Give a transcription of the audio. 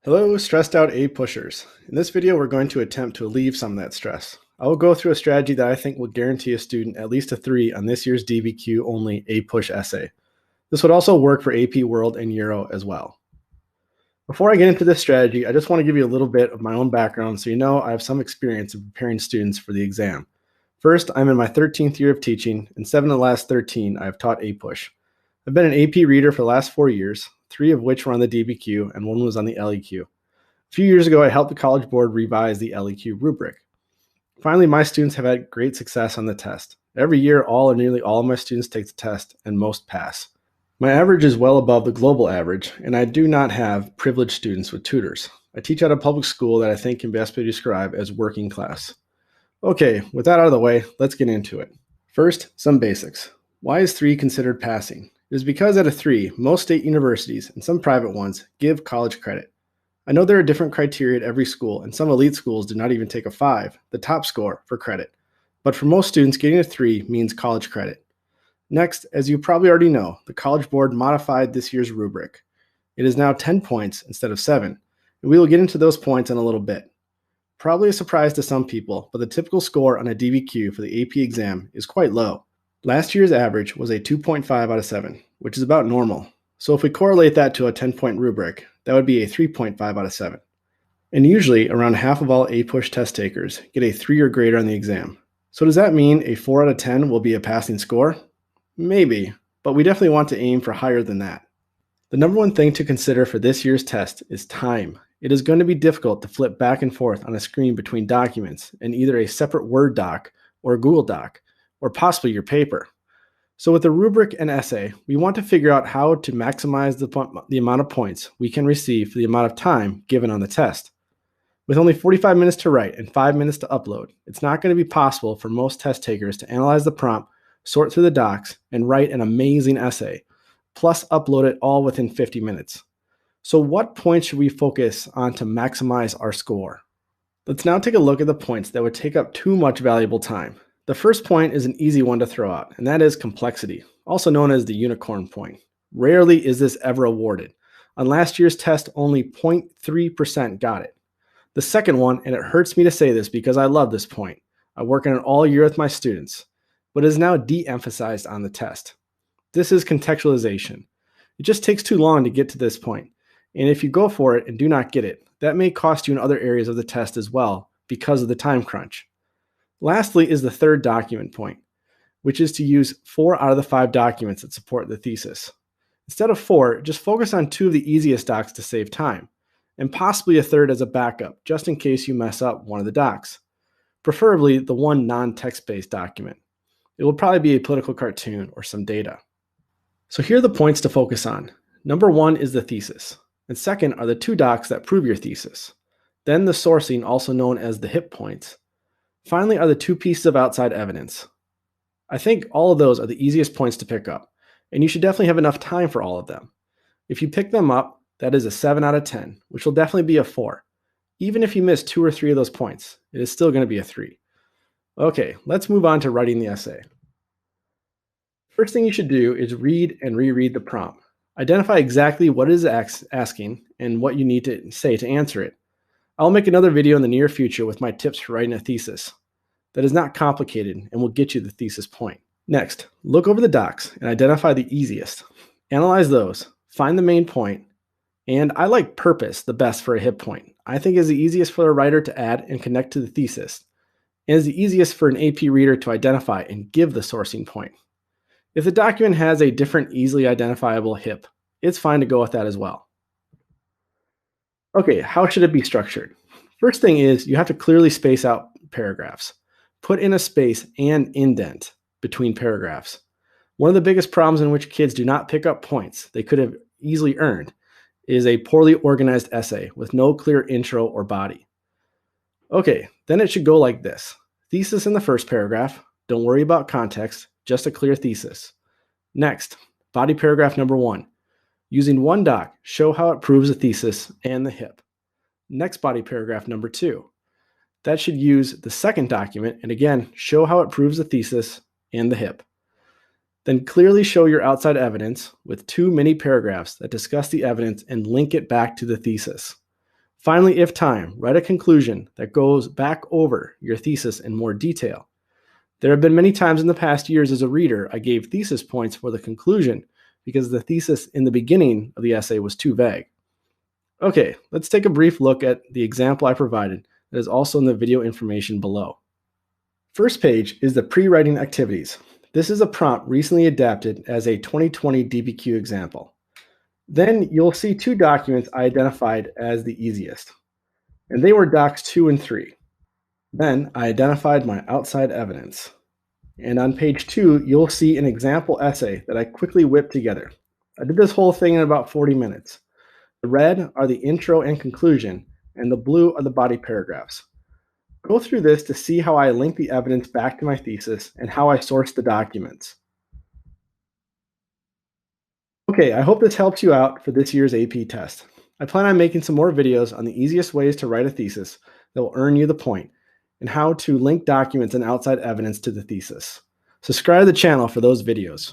Hello, stressed out A pushers. In this video, we're going to attempt to alleviate some of that stress. I will go through a strategy that I think will guarantee a student at least a 3 on this year's DBQ only A push essay. This would also work for AP World and Euro as well. Before I get into this strategy, I just want to give you a little bit of my own background so you know I have some experience in preparing students for the exam. First, I'm in my 13th year of teaching, and 7 of the last 13 I have taught A push. I've been an AP reader for the last 4 years, 3 of which were on the DBQ and 1 was on the LEQ. A few years ago, I helped the College Board revise the LEQ rubric. Finally, my students have had great success on the test. Every year, all or nearly all of my students take the test, and most pass. My average is well above the global average, and I do not have privileged students with tutors. I teach at a public school that I think can best be described as working class. Okay, with that out of the way, let's get into it. First, some basics. Why is 3 considered passing? It is because at a 3, most state universities, and some private ones, give college credit. I know there are different criteria at every school, and some elite schools do not even take a 5, the top score, for credit. But for most students, getting a 3 means college credit. Next, as you probably already know, the College Board modified this year's rubric. It is now 10 points instead of 7, and we will get into those points in a little bit. Probably a surprise to some people, but the typical score on a DBQ for the AP exam is quite low. Last year's average was a 2.5 out of 7, which is about normal. So if we correlate that to a 10-point rubric, that would be a 3.5 out of 7. And usually, around half of all A-push test takers get a 3 or greater on the exam. So does that mean a 4 out of 10 will be a passing score? Maybe, but we definitely want to aim for higher than that. The number one thing to consider for this year's test is time. It is going to be difficult to flip back and forth on a screen between documents in either a separate Word doc or a Google Doc, or possibly your paper. So with the rubric and essay, we want to figure out how to maximize the amount of points we can receive for the amount of time given on the test. With only 45 minutes to write and 5 minutes to upload, it's not going to be possible for most test takers to analyze the prompt, sort through the docs, and write an amazing essay, plus upload it all within 50 minutes. So what points should we focus on to maximize our score? Let's now take a look at the points that would take up too much valuable time. The first point is an easy one to throw out, and that is complexity, also known as the unicorn point. Rarely is this ever awarded. On last year's test, only 0.3% got it. The second one, and it hurts me to say this because I love this point. I work on it all year with my students, but is now de-emphasized on the test. This is contextualization. It just takes too long to get to this point, and if you go for it and do not get it, that may cost you in other areas of the test as well because of the time crunch. Lastly is the third document point, which is to use 4 out of the 5 documents that support the thesis. Instead of 4, just focus on 2 of the easiest docs to save time, and possibly a third as a backup, just in case you mess up one of the docs. Preferably the one non-text-based document. It will probably be a political cartoon or some data. So here are the points to focus on. Number 1 is the thesis, and second are the 2 docs that prove your thesis. Then the sourcing, also known as the hip points. Finally are the 2 pieces of outside evidence. I think all of those are the easiest points to pick up, and you should definitely have enough time for all of them. If you pick them up, that is a 7 out of 10, which will definitely be a 4. Even if you miss 2 or 3 of those points, it is still going to be a 3. Okay, let's move on to writing the essay. First thing you should do is read and reread the prompt. Identify exactly what it is asking and what you need to say to answer it. I'll make another video in the near future with my tips for writing a thesis. That is not complicated and will get you the thesis point. Next, look over the docs and identify the easiest. Analyze those, find the main point, and I like purpose the best for a hip point. I think is the easiest for a writer to add and connect to the thesis, and is the easiest for an AP reader to identify and give the sourcing point. If the document has a different easily identifiable hip, it's fine to go with that as well. Okay, how should it be structured? First thing is you have to clearly space out paragraphs. Put in a space and indent between paragraphs. One of the biggest problems in which kids do not pick up points they could have easily earned is a poorly organized essay with no clear intro or body. Okay, then it should go like this. Thesis in the first paragraph. Don't worry about context, just a clear thesis. Next, body paragraph number 1. Using one doc, show how it proves the thesis and the hip. Next body paragraph number 2. That should use the second document and again, show how it proves the thesis and the hip. Then clearly show your outside evidence with 2 mini paragraphs that discuss the evidence and link it back to the thesis. Finally, if time, write a conclusion that goes back over your thesis in more detail. There have been many times in the past years as a reader I gave thesis points for the conclusion because the thesis in the beginning of the essay was too vague. Okay, let's take a brief look at the example I provided that is also in the video information below. First page is the Prewriting Activities. This is a prompt recently adapted as a 2020 DBQ example. Then you'll see two documents I identified as the easiest, and they were docs 2 and 3. Then I identified my outside evidence. And on page 2, you'll see an example essay that I quickly whipped together. I did this whole thing in about 40 minutes. The red are the intro and conclusion, and the blue are the body paragraphs. Go through this to see how I link the evidence back to my thesis and how I source the documents. Okay, I hope this helps you out for this year's AP test. I plan on making some more videos on the easiest ways to write a thesis that will earn you the point, and how to link documents and outside evidence to the thesis. Subscribe to the channel for those videos.